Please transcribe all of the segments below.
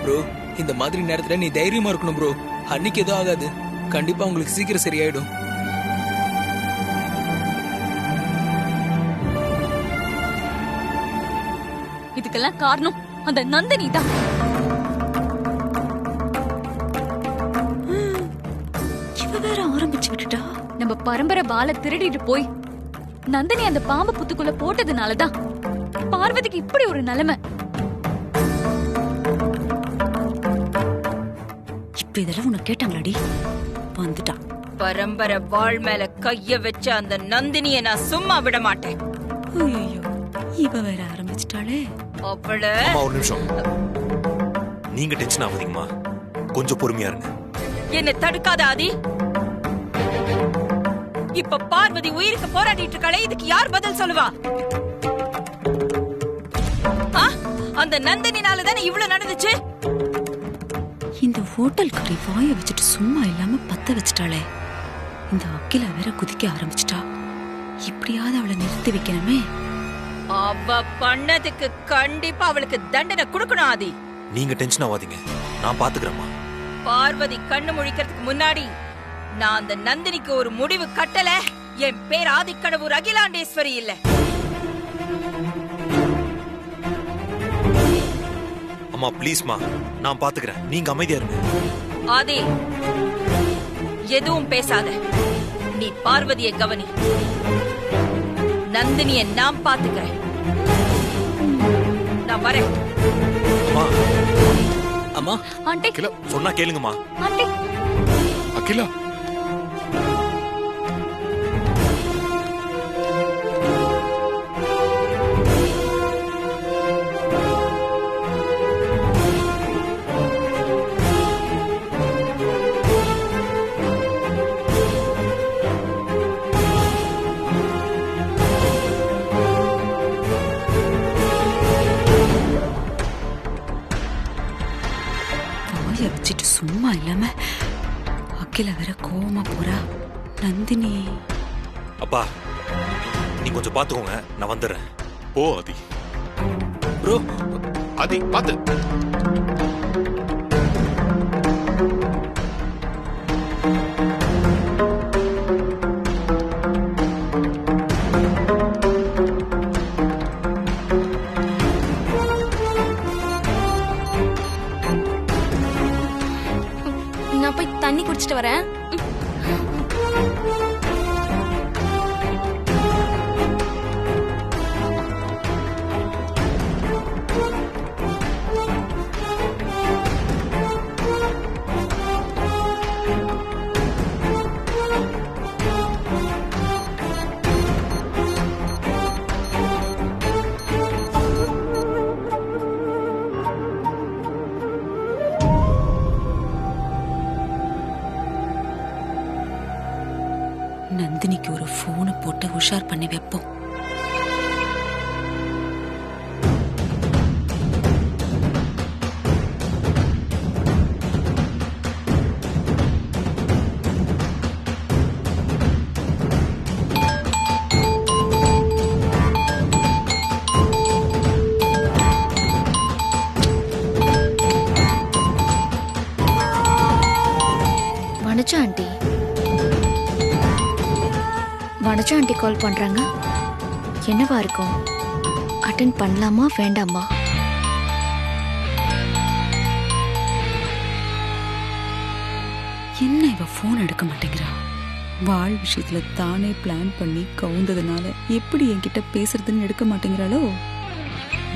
Bro. இந்த மாதிரி நேரத்துல நீ தைரியமா இருக்கணும் ப்ரோ. அன்னைக்கு எதுவும் ஆகாது. கண்டிப்பா உங்களுக்கு சீக்கிரம் சரியாயிடும். இதுக்கெல்லாம் காரணம் அந்த நந்தினி தான். இவ வேற ஆரம்பிச்சு விட்டுட்டா. நம்ம பரம்பரை வாளை திருடிட்டு போய் நந்தினி அந்த பாம்பு புத்துக்குள்ள போட்டதுனாலதான் பார்வதிக்கு இப்படி ஒரு நிலைமை. இப்ப இதெல்லாம் உன்னை கேட்டாங்களாடி? வந்துட்டா. பரம்பரை வாழ் மேல கைய வச்ச அந்த நந்தினிய நான் சும்மா விட மாட்டேன். ஐயோ, இவ வேற ஆரம்பிச்சிட்டாளே. அவள அம்மா ஒரு நிமிஷம். நீங்க டென்ஷன் ஆகாதீங்கம்மா, கொஞ்சம் பொறுமையா இருங்க. என்ன தடுக்காத ஆதி. இப்ப பார்வதி உயிருக்கு போராடிட்டு இருக்காளே, இதுக்கு யார் பதில் சொல்லுவா? அந்த நந்தினினால தானே இவ்வளவு நடந்துச்சு. இந்த ஹோட்டல் கறி வாய வச்சுட்டு சும்மா இல்லாம பத்த வச்சுட்டாளே. இந்த அக்கில வேற குதிக்க ஆரம்பிச்சிட்டா. இப்படியாவது அவளை நிறுத்தி வைக்கணுமே. அவ பண்ணதுக்கு கண்டிப்பா அவளுக்கு தண்டனை கொடுக்கணும் ஆதி. நீங்க டென்ஷன் ஆகாதீங்க, நான் பாத்துக்கிறேம்மா. பார்வதி கண்ணு முழிக்கிறதுக்கு முன்னாடி நான் அந்த நந்தினிக்கு ஒரு முடிவு கட்டல. என் பேர் ஆதிக்கடவுர் அகிலாண்டேஸ்வரி இல்ல. அம்மா ப்ளீஸ்மா, நான் பாத்துக்கிறேன், நீங்க அமைதியா இருங்க. ஆதி, எதுவும் பேசாத. நீ பார்வதியை கவனி, நந்தினியை நான் பாத்துக்கிறேன். நான் வரேன். அம்மா அம்மா. ஆண்டி சொன்னா கேளுங்கம்மா. ஆண்டி. அகிலா, வாய வச்சுட்டு சும்மா இல்லாம அக்கில வேற கோவமா போறா. நந்தினி. அப்பா நீ கொஞ்சம் பாத்துக்கோங்க, நான் வந்துடுறேன். போ ஆதி. ப்ரோ ஆதி பாத்து. நான் போய் தண்ணி குடிச்சிட்டு வரேன். நந்தினிக்கு ஒரு போனை போட்டு உஷார் பண்ணி வைப்போம். வணக்கம் ஆண்டி. வணக்கம் ஆண்டி கால் பண்றாங்க. என்னவா இருக்கும்? அட்டென்ட் பண்ணலாமா வேண்டாமா? என்ன இவ போன் எடுக்க மாட்டேங்கிறா? வாழ் விஷயத்துல தானே பிளான் பண்ணி கவுந்ததுனால எப்படி என்கிட்ட பேசுறதுன்னு எடுக்க மாட்டேங்கிறாளோ?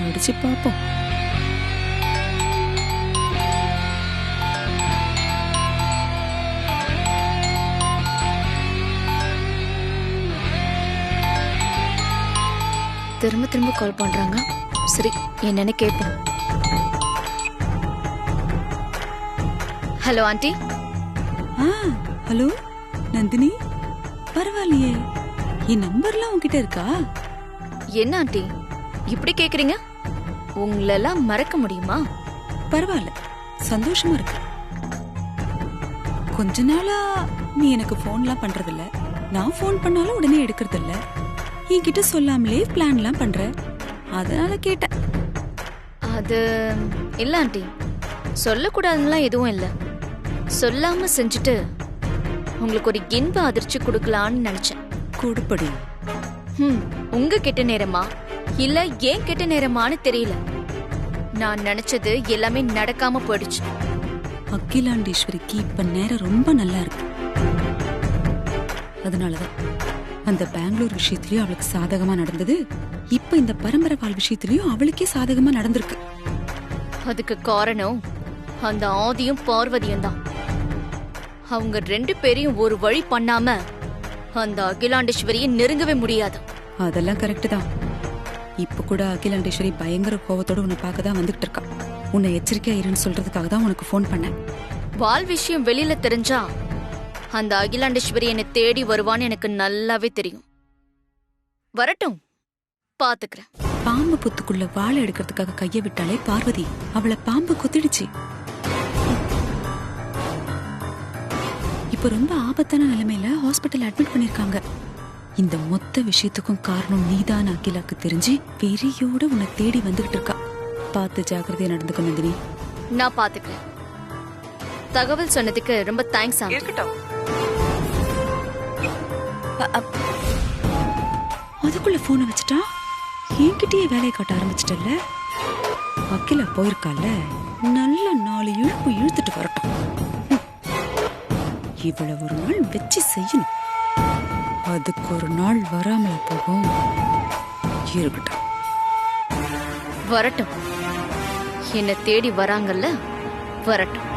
அடிச்சு பாப்போம். திரும்ப திரும்ப கால் பண்றாங்க. சரி, என்னன்னு கேட்போம். Hello aunty. ஹலோ நந்தினி, பரவாயில்லையே, என் நம்பர்லாம் உன்கிட்ட இருக்கா? என்ன ஆண்டி இப்படி கேக்குறீங்க? உங்களெல்லாம் மறக்க முடியுமா? பரவாயில்ல, சந்தோஷமா இருக்கு. கொஞ்ச நாளா நீ எனக்கு போன்லாம் பண்றதில்ல, நான் போன் பண்ணாலும் உடனே எடுக்கிறதில்ல, என்கிட்ட சொல்லாமலே பிளான்லாம் பண்ற, அதனால கேட்டேன். அது இல்ல ஆண்டி, சொல்லக்கூடாதுலாம் எதுவும் இல்ல. சொல்லாம செஞ்சுட்டு உங்களுக்கு ஒரு இன்ப அதிர்ச்சி கொடுக்கலான்னு நினைச்சேன். கொடுப்படி. உங்க கெட்ட நேரமா இல்ல ஏன் கெட்ட நேரமான்னு தெரியல. நான் நினைச்சது எல்லாமே நடக்காம போயிடுச்சு. அகிலாண்டேஸ்வரிக்கு இப்ப நேரம் ரொம்ப நல்லா இருக்கு. அதனாலதான் அந்த பெங்களூர் விஷயத்திலயும் அவளுக்கு சாதகமா நடந்தது. இப்ப இந்த பரம்பரை வாழ் விஷயத்திலயும் அவளுக்கே சாதகமா நடந்திருக்கு. அதுக்கு காரணம் அந்த ஆதியும் பார்வதியும் தான். அவங்க 2 பேரையும் ஒரு வழி பண்ணாம அந்த அகிலாண்டேஸ்வரியை நெருங்கவே முடியாது. அதெல்லாம் கரெக்ட் தான். இப்ப கூட அகிலாண்டேஸ்வரி பயங்கர கோவத்தோட உன்னை பார்க்க தான் வந்துகிட்டு இருக்கா. உன்னை எச்சரிக்கையா இருன்னு சொல்றதுக்காக தான் உனக்கு ஃபோன் பண்ணேன். வால் விஷயம் வெளியில தெரிஞ்சா அந்த அகிலாண்டேஸ்வரி என்னை தேடி வருவான்னு எனக்கு நல்லாவே தெரியும். வரட்டும், பாத்துக்கிறேன். பாம்பு புத்துக்குள்ள வாழை எடுக்கிறதுக்காக கைய விட்டாலே பார்வதி, அவளை பாம்பு கொத்திடுச்சு. இப்ப ரொம்ப ஆபத்தான நிலைமையில ஹாஸ்பிட்டல் அட்மிட் பண்ணிருக்காங்க. இந்த மொத்த விஷயத்துக்கும் காரணம் நீதான் அகிலாக்கு தெரிஞ்சு வெறியோட உன்னை தேடி வந்துகிட்டு இருக்கா. பார்த்து ஜாக்கிரதையா நடந்துக்க நந்தினி. நான் பாத்துக்கிறேன். தகவல் சொன்னதுக்கு ரொம்ப தேங்க்ஸ். அதுக்குள்ள போனை வச்சுட்டா என்கிட்டயே வேலையை காட்ட ஆரம்பிச்சிட்டல்ல. அகிலா போயிருக்கால, நல்ல 4 இழுப்பு இழுத்துட்டு வரட்டும். இவ்வளவு ஒரு நாள் வச்சு செய்யணும். அதுக்கு ஒரு நாள் வராமல போகும். இருக்கட்டும், வரட்டும். என்ன தேடி வராங்கல்ல, வரட்டும்.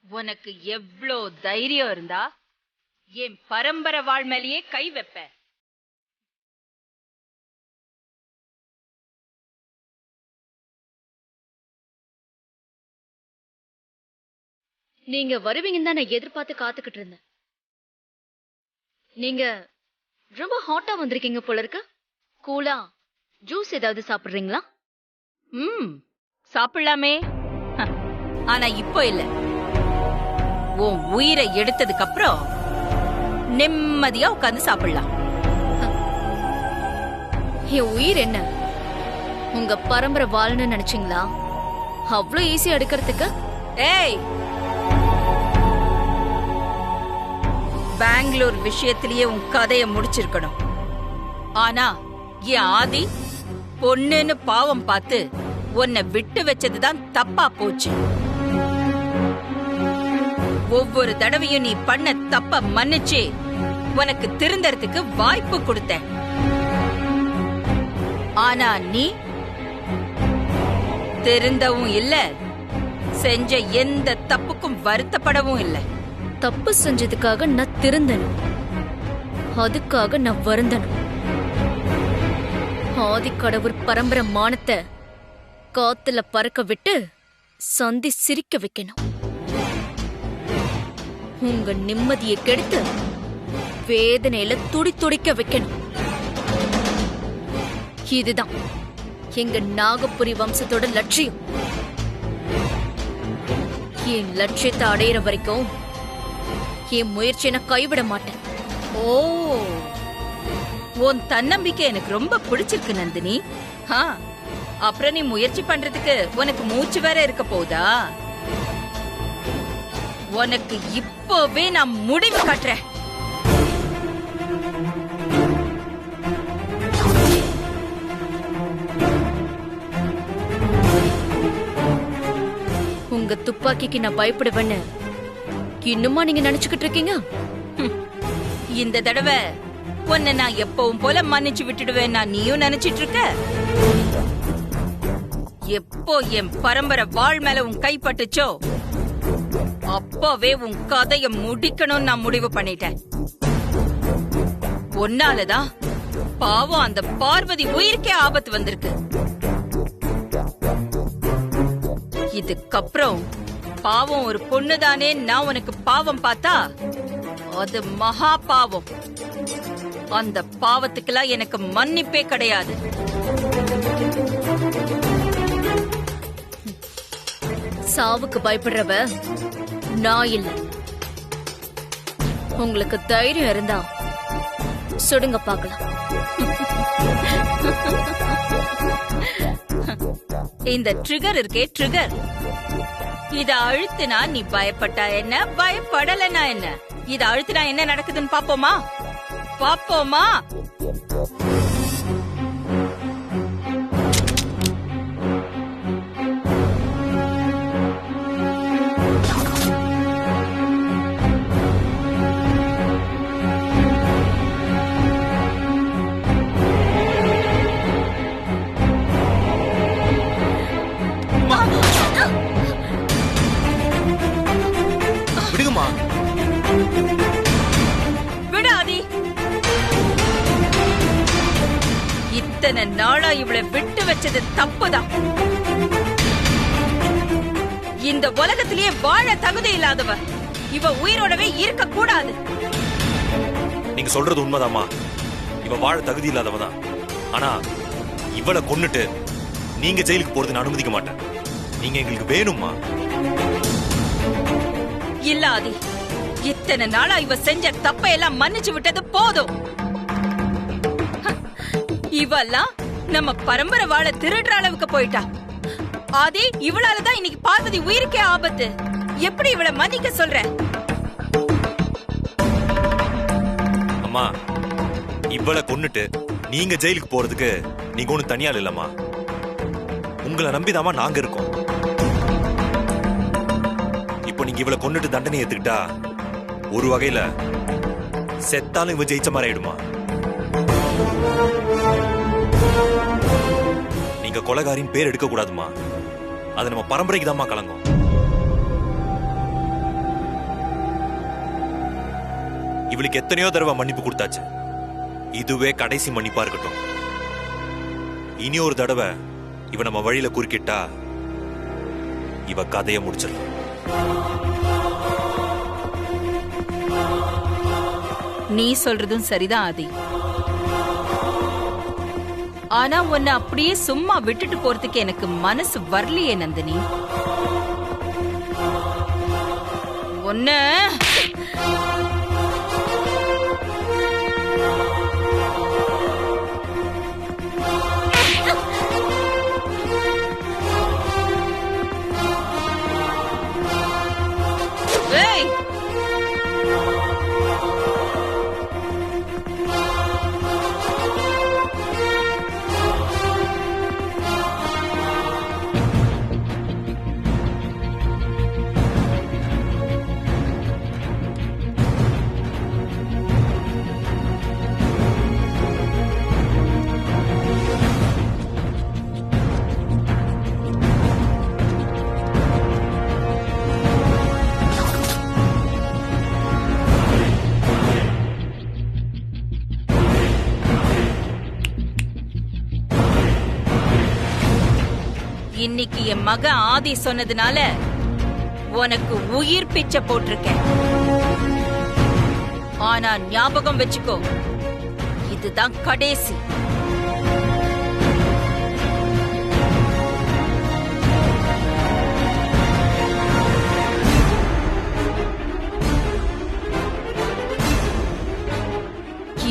உனக்கு எவ்ளோ தைரியம் இருந்தா என் பரம்பரை வாழ் மேலேயே கை வைப்ப? நீங்க வருவீங்கன்னு தான் நான் எதிர்பார்த்து காத்துக்கிட்டு இருந்தேன். நீங்க ரொம்ப ஹாட்டா வந்திருக்கீங்க போல இருக்கு. கூலா ஜூஸ் ஏதாவது சாப்பிடுறீங்களா? சாப்பிடலாமே. ஆனா இப்போ இல்ல. உன் உயிரை எடுத்ததுக்கு அப்புறம் நிம்மதியா உட்கார்ந்து சாப்பிடலாம். என் உயிர் என்ன உங்க பரம்பரை வாழ்னு நினைச்சீங்களா? அவ்வளவு ஈஸியா எடுக்கிறதுக்கு? ஏய், பெங்களூர் விஷயத்திலேயே உன் கதையை முடிச்சிருக்கணும். ஆனா என் ஆதி பொண்ணுன்னு பாவம் பார்த்து உன்னை விட்டு வச்சதுதான் தப்பா போச்சு. ஒவ்வொரு தடவையும் நீ பண்ண தப்ப மன்னிச்சு உனக்கு திருந்தறதுக்கு வாய்ப்பு கொடுத்தேன். ஆனா நீ திருந்தவும் இல்ல, செஞ்ச எந்த தப்புக்கும் வருத்தப்படவும் இல்ல. தப்பு செஞ்சதுக்காக நான் திருந்தணும், அதுக்காக நான் வருந்தணும். ஆதிக்கடவுர் பரம்பரை மானத்தை காத்துல பறக்க விட்டு சந்தி சிரிக்க வைக்கணும். உங்க நிம்மதியை கெடுத்து வேதனையில துடி துடிக்க வைக்கணும். இதுதான் எங்க நாகபுரி வம்சத்தோட லட்சியம். என் லட்சியத்தை அடையிற வரைக்கும் என் முயற்சியை நான் கைவிட மாட்டேன். ஓ, உன் தன்னம்பிக்கை எனக்கு ரொம்ப பிடிச்சிருக்கு நந்தினி. அப்புறம் நீ முயற்சி பண்றதுக்கு உனக்கு மூச்சு வேற இருக்க போதா? உனக்கு இப்பவே நான் முடிவு கட்டுறேன். உங்க துப்பாக்கிக்கு நான் பயப்படுவேன்னு இன்னுமா நீங்க நினைச்சுக்கிட்டு இருக்கீங்க? இந்த தடவை உன்னை நான் எப்பவும் போல மன்னிச்சு விட்டுடுவேன் நான் நீயும் நினைச்சிட்டு இருக்க? எப்போ என் பரம்பரை வாழ் மேல உன் கைப்பட்டுச்சோ அப்பவே உன் கதைய முடிக்கணும்னு நான் முடிவு பண்ணிட்டேன். ஒன்னாலதான் பாவம் அந்த பார்வதி உயிருக்கே ஆபத்து வந்திருக்கு. இதுக்கப்புறம் பாவம் ஒரு பொண்ணுதானே நான் உனக்கு பாவம் பார்த்தா அது மகா பாவம். அந்த பாவத்துக்கெல்லாம் எனக்கு மன்னிப்பே கிடையாது. சாவுக்கு பயப்படுறவ நான் இல்ல. உங்களுக்கு தைரியம் இருந்தா சுடுங்க பார்க்கலாம். இந்த ட்ரிகர் இருக்கே ட்ரிகர், இத அழுத்தினா நீ பயப்பட்டா என்ன, பயப்படலனா என்ன? இத அழுத்தினா என்ன நடக்குதுன்னு பாப்போமா? பாப்போமா? விடுங்கம்மா. விடாதி. இத்தனை நாளா இவளை விட்டு வச்சது தப்புதான். இந்த உலகத்திலேயே வாழ தகுதி இல்லாதவ இவ உயிரோடவே இருக்க கூடாது. நீங்க சொல்றது உண்மைதாம்மா. இவ வாழ தகுதி இல்லாதவதான். ஆனா இவளை கொன்னுட்டு நீங்க ஜெயிலுக்கு போறது நான் அனுமதிக்க மாட்டேன். நீங்க எங்களுக்கு வேணும்மா. இல்ல ஆதி, இத்தனை நாளா இவ செஞ்ச தப்பையெல்லாம் மன்னிச்சு விட்டது போதும். இவெல்லாம் நம்ம பரம்பரை வாழ திருடுற அளவுக்கு போயிட்டா. ஆதி, இவளாலதான் இன்னைக்கு பார்வதி உயிருக்கே ஆபத்து. எப்படி இவளை மன்னிக்க சொல்ற? அம்மா, இவளை கொன்னுட்டு நீங்க ஜெயிலுக்கு போறதுக்கு நீங்க ஒண்ணு தனியால் இல்லம்மா. உங்களை நம்பிதாமா நாங்க இருக்கோம். இப்போ நீங்க இவளை கொன்னுட்டு தண்டனை ஏத்துக்கிட்டா ஒரு வகையில செத்தாலும் இவ ஜெயிச்ச மாதிரி ஆயிடுமா. நீங்க கொலைகாரின் பேர் எடுக்க கூடாதுமா. அது நம்ம பரம்பரைக்கு தான்மா கலங்கும். இவளுக்கு எத்தனையோ தடவை மன்னிப்பு கொடுத்தாச்சு. இதுவே கடைசி மன்னிப்பா இருக்கட்டும். இனி ஒரு தடவை இவ நம்ம வழியில குறுக்கிட்டா இவ கதையை முடிச்சிடலாம். நீ சொல்றதும் சரிதான் ஆதி. ஆனா உன்னை அப்படியே சும்மா விட்டுட்டு போறதுக்கு எனக்கு மனசு வரலையே நந்தினி. ஒன்னு இன்னைக்கு என் மகன் ஆதி சொன்னதுனால உனக்கு உயிர் பிச்சை போட்டிருக்கேன். ஆனா ஞாபகம் வச்சுக்கோ, இதுதான் கடைசி.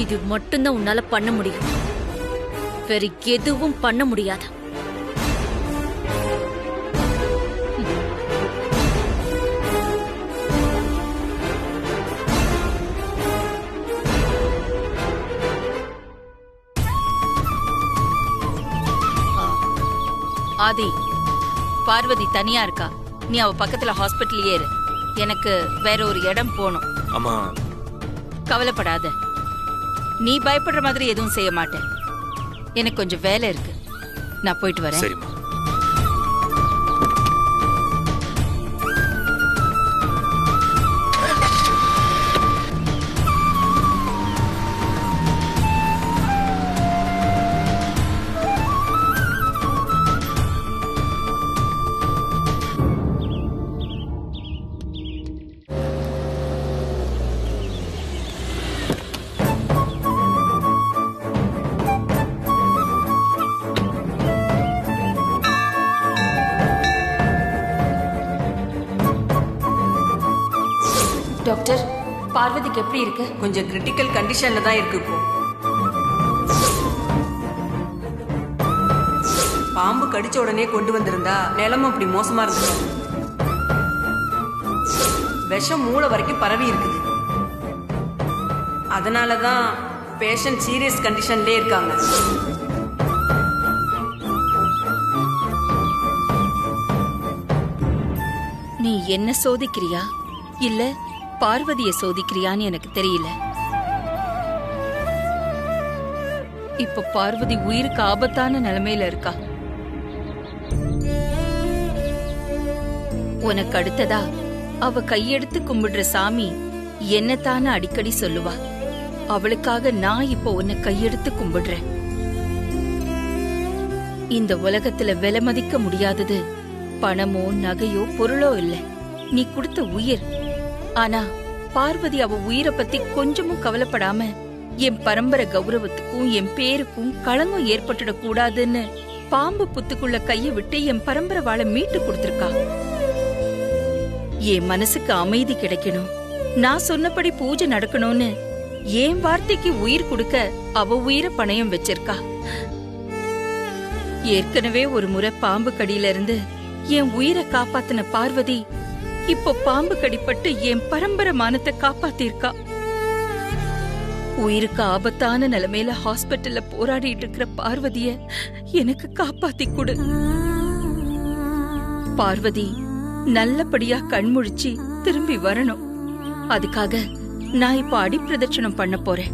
இது மட்டும்தான் உன்னால பண்ண முடியும். வேற எதுவும் பண்ண முடியாது. ஆதி, பார்வதி தனியா இருக்கா. நீ அவ பக்கத்துல ஹாஸ்பிட்டல் ஏறு. எனக்கு வேற ஒரு இடம் போகணும். அம்மா கவலைப்படாத, நீ பயப்படுற மாதிரி எதுவும் செய்ய மாட்டேன். எனக்கு கொஞ்சம் வேலை இருக்கு, நான் போயிட்டு வரேன். சரிம்மா. டாக்டர், பார்வதிக்கு எப்படி இருக்கு? கொஞ்சம் கிரிட்டிக்கல் கண்டிஷன்ல தான் இருக்கு இப்போ. பாம்பு கடிச்ச உடனே கொண்டு வந்திருந்தா நிலைமை அப்படி மோசமா இருந்தது. விஷம் மூளை வரைக்கும் பரவி இருக்குது. அதனாலதான் பேஷண்ட் சீரியஸ் கண்டிஷன்லயே இருக்காங்க. நீ என்ன சோதிக்கிறியா இல்ல பார்வதிய சோதிக்கிறியான்னு எனக்கு தெரியல. இப்ப பார்வதி உயிருக்கு ஆபத்தான நிலைமையில இருக்கா. உனக்கு அடுத்ததா அவ கையெடுத்து கும்பிடுற சாமி என்னத்தான அடிக்கடி சொல்லுவா. அவளுக்காக நான் இப்ப உன்னை கையெடுத்து கும்பிடுறேன். இந்த உலகத்துல விலை மதிக்க முடியாதது பணமோ நகையோ பொருளோ இல்ல, நீ கொடுத்த உயிர். ஆனா பார்வதி அவ உயிரை பத்தி கொஞ்சமும் கவலைப்படாம என் பரம்பரை கௌரவத்துக்கும் என் பேருக்கும் களங்கம் ஏற்பட்டுடக் கூடாதுன்னு பாம்பு புத்துக்குள்ள கைய விட்டு என் பரம்பரை வாழை மீட்டு கொடுத்திருக்கா. என் மனசுக்கு அமைதி கிடைக்கணும், நான் சொன்னபடி பூஜை நடக்கணும்னு என் வார்த்தைக்கு உயிர் கொடுக்க அவ உயிரை பணயம் வச்சிருக்கா. ஏற்கனவே ஒரு முறை பாம்பு கடியில இருந்து என் உயிரை காப்பாத்தின பார்வதி இப்போ பாம்பு கடிப்பட்டு என் பரம்பரை மானத்தை காப்பாத்திருக்கா. உயிருக்கு ஆபத்தான நிலைமையில ஹாஸ்பிட்டல்ல போராடிட்டு இருக்கிற பார்வதிய எனக்கு காப்பாத்தி கொடு. பார்வதி நல்லபடியா கண்முழிச்சு திரும்பி வரணும். அதுக்காக நான் இப்ப அடிப்பிரதட்சணம் பண்ண போறேன்.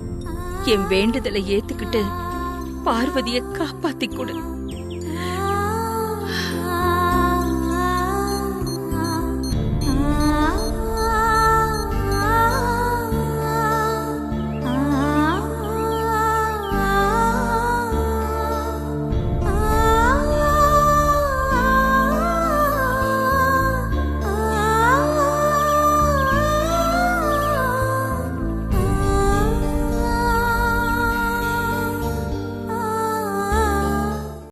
என் வேண்டுதலை ஏத்துக்கிட்டு பார்வதிய காப்பாத்தி கொடு.